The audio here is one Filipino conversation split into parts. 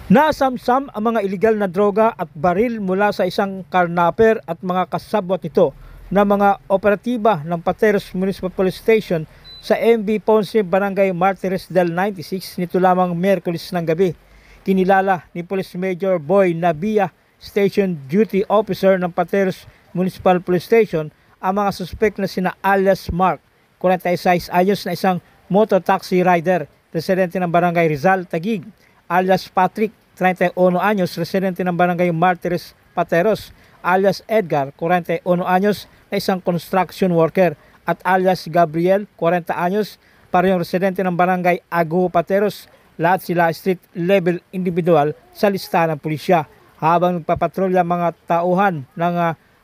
Nasamsam ang mga iligal na droga at baril mula sa isang karnaper at mga kasabwat nito na mga operatiba ng Pateros Municipal Police Station sa MB Ponce, Barangay Martires del 96 nito lamang Miyerkules ng gabi. Kinilala ni Police Major Boy Nabia, Station Duty Officer ng Pateros Municipal Police Station, ang mga suspect na sina alias Mark, 46 anyos na isang motor taxi rider, residente ng Barangay Rizal, Taguig, alias Patrick, 31 anyos, residente ng Barangay Martires, Pateros, alias Edgar, 41 anyos, na isang construction worker, at alias Gabriel, 40 anyos, parehong residente ng Barangay Aguho, Pateros. Lahat sila street level individual sa listahan ng pulisya. Habang nagpapatrolya mga tauhan ng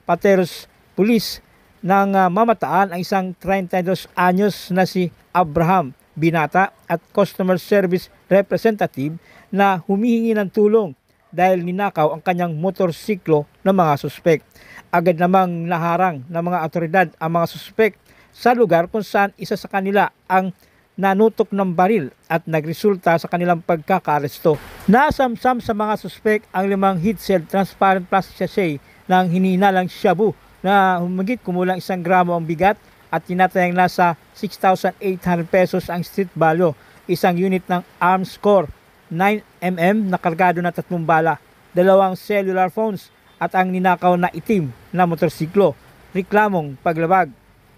Pateros Police nang mamataan ang isang 32 anyos na si Abraham Binata at customer service representative na humihingi ng tulong dahil ninakaw ang kanyang motorsiklo ng mga suspek. Agad namang naharang ng mga otoridad ang mga suspek sa lugar kung saan isa sa kanila ang nanutok ng baril at nagresulta sa kanilang pagkakaaresto. Nasamsam sa mga suspek ang 5 heat-sealed transparent plastic sachet ng hinihinalang shabu na humigit kumulang 1 gramo ang bigat at tinatayang nasa 6,800 pesos ang street value, isang unit ng arms core 9mm na kargado na 3 bala, 2 cellular phones at ang ninakaw na itim na motorsiklo. Reklamong paglabag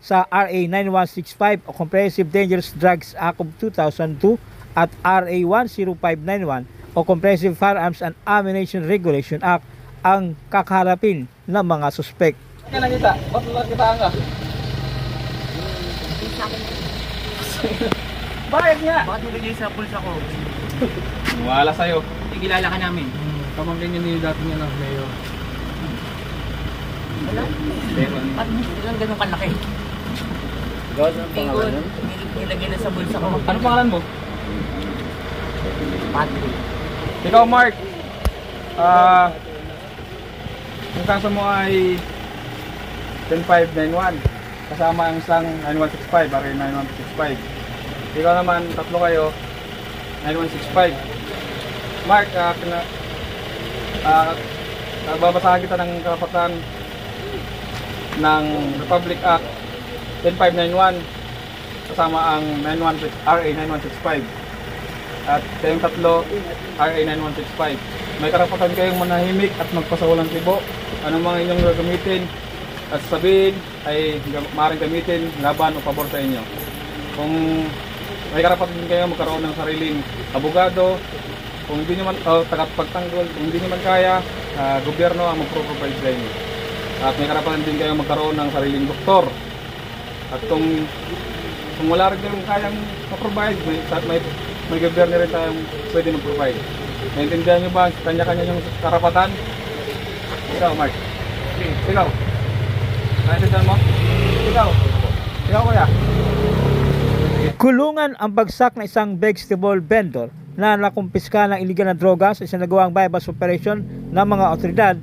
sa RA 9165 o Comprehensive Dangerous Drugs Act of 2002 at RA 10591 o Comprehensive Firearms and Ammunition Regulation Act ang kakaharapin ng mga suspek. Kailan kita? Ba't kitaan ka? Bakit nga? Bakit mo bigay sa pulsa ko? Wala sa'yo. Kilala ka namin. Pamangkin niya niyo dati niya ng mayor. Wala? At ilang ganun kalaki? Gawin ang pangalan nun? Nilagay na sa bulsa ko. Ano pangalan mo? Patrick. Ikaw, Mark. Yung kaso mo ay 10591. Kasama ang isang 9165, RA 9165. Ikaw naman, tatlo kayo, 9165. Mark, nagbabasahan kita ng karapatan ng Republic Act 10591 kasama ang RA 9165 at kayong tatlo RA 9165. May karapatan kayong manahimik at magpasawalang tibo. Anong mga inyong gagamitin at sabihin ay maaaring gamitin laban o pabor sa inyo. Kung may karapatan din kayo magkaroon ng sariling abogado, kung hindi nyo man tagapagtanggol, kung hindi nyo man kaya, gobyerno ang magpro-provide sa inyo. At may karapatan din kayo magkaroon ng sariling doktor. At kung wala rin kayong kayang ma-provide, may gobyerno rin tayong pwede mag-provide. Naintindihan nyo ba kanya-kanya yung karapatan? Ikaw, Mark. Ikaw. Naintindihan mo? Ikaw. Ikaw, kuya. Kulungan ang bagsak na isang vegetable vendor na nakumpiska ng iligal na droga sa isinagawang bypass operation ng mga otoridad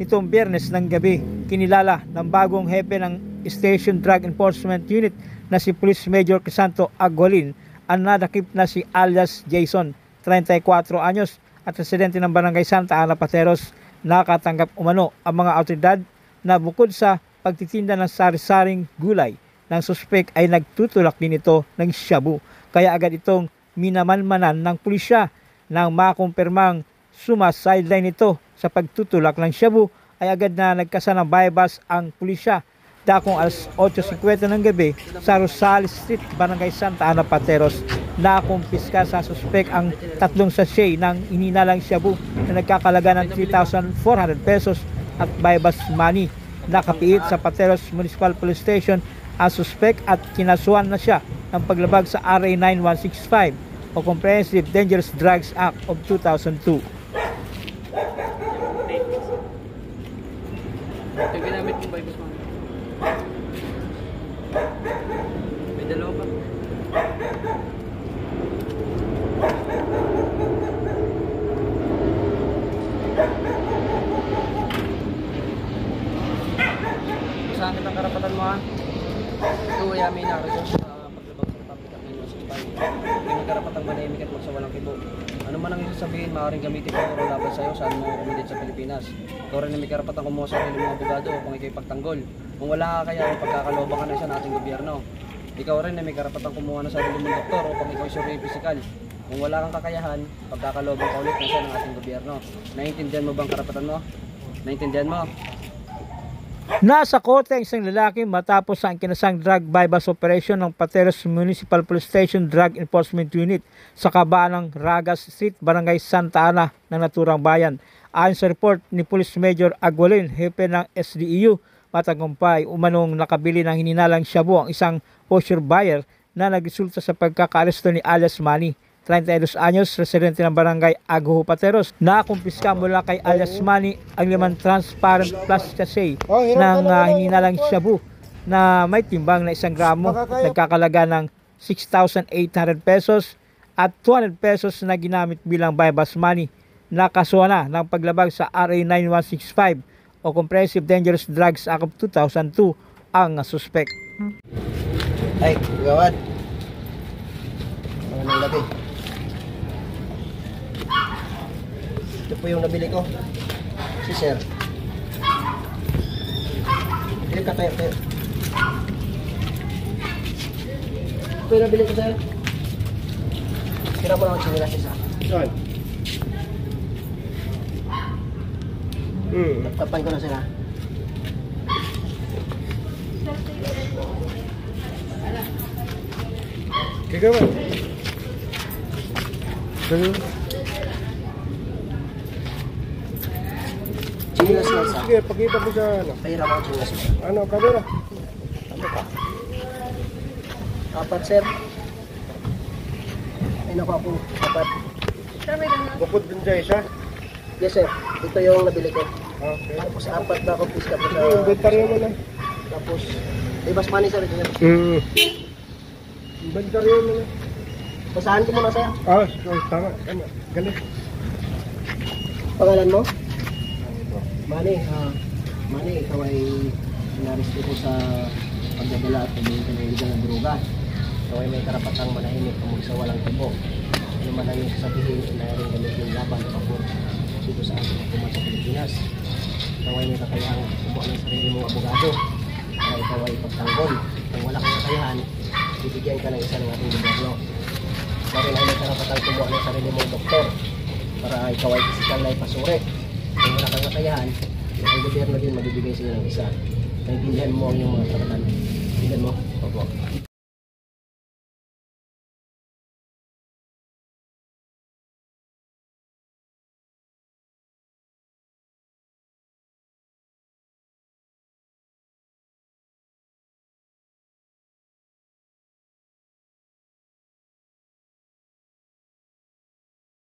nitong Biyernes ng gabi. Kinilala ng bagong hepe ng Station Drug Enforcement Unit na si Police Major Crisanto Aguilin ang nadakip na si alias Jason, 34 anyos at residente ng Barangay Santa Ana, Pateros. Nakatanggap umano ang mga otoridad na bukod sa pagtitinda ng sari-saring gulay ng suspek ay nagtutulak din ito ng shabu. Kaya agad itong minamanmanan ng pulisya nang makumpirmang sumasideline ito sa pagtutulak ng shabu ay agad na nagkasa ng bypass ang pulisya. Dakong alas 8:50 ng gabi sa Rosales Street, Barangay Santa Ana, Pateros, nakumpiska sa suspek ang 3 sachet ng ininalang shabu na nagkakalaga ng 3,400 pesos at bypass money. Nakapiit sa Pateros Municipal Police Station ang suspek at kinasuhan na siya ng paglabag sa RA 9165 o Comprehensive Dangerous Drugs Act of 2002. Ito ginamit mong bypass mo. May dalawa pa. Saan kitang karapatan mo, ha? Ito ay may naroon sa paglabag sa Republic Act 9165. May karapatang manahimik at magsawalang kibo. Ano man ang sasabihin, maaaring gamitin ko o laban sa'yo saan mo kumidit sa Pilipinas. Ikaw rin na may karapatang kumuha sa sarili mong abogado upang ikay pagtanggol. Kung wala ka kaya, pagkakaloban ka na sa ating gobyerno. Ikaw rin na may karapatang kumuha ng sarili mong doktor upang ikaw survey physical. Kung wala kang kakayahan, pagkakaloban ka ulit na siya ng ating gobyerno. Naiintindihan mo bang karapatan mo? Naiintindihan mo? Nasa kote ang isang lalaki matapos ang kinasang drug bypass operation ng Pateros Municipal Police Station Drug Enforcement Unit sa kabaan ng Ragas Street, Barangay Santa Ana ng naturang bayan. Ayon sa report ni Police Major Aguilin, hepe ng SDEU, matagumpay umanong nakabili ng hininalang shabu ang isang kosher buyer na nagresulta sa pagkakaaresto ni alias Manny, 32 anyos, residente ng Barangay Aguho, Pateros. Nakumpiska mula kay alias Manny ang 5 transparent plastic sachet ng hininalang shabu na may timbang na 1 gramo, nagkakalaga ng 6,800 pesos at 200 pesos na ginamit bilang bypass money. Nakasuha na ng paglabag sa RA 9165 o Comprehensive Dangerous Drugs Act of 2002 ang suspect. Ay, gawad. Ano nang labi? Ito po yung nabili ko. Si sir. Bili ka tayo, tayo. Ito yung nabili ko sir. Tira mo lang ang sinilas isa. Saan? Nagtapan ko na sila. Gagawa. Sinilas na isa. Sige, pakita mo sa ano. Pahira mo ang sinilas isa. Ano, kamera? Ano pa? 4 sir. Ay naku ako. 4. Bukod dun sa isa. Yes sir. Ito yung nabili ko. Okay. Tapos 4 na copies ka po sa... Yung inventaryo mo na. Tapos, ibas money sir. Inventaryo mo na. Basahan ko muna sir. Ah, tama. Tama. Galing. Pangalan mo? Manny. Manny, ikaw ay inaresto ko sa pagdadala at pagbibigay ng illegal na droga. Ikaw ay may karapatang manahimik kung magsawalang tubo. Ano man ang iyong sasabihin, inayaring gamitin laban o pabor dito sa ating hukuman sa Pilipinas. Ikaw ay may kakayahang kumuha ng sarili mong abogado para ikaw ay pagtanggol. Kung wala kang kakayahan, bibigyan ka ng isa ng ating gobyerno. Ikaw rin ay may karapatang kumuha ng sarili mong doktor para ikaw ay physical na ipasuri. Kung wala kang kakayahan, ang gobyerno din magbibigay sa iyo ng isa. Naintindihan mo ang iyong mga karapatan. Tingnan mo. Opo.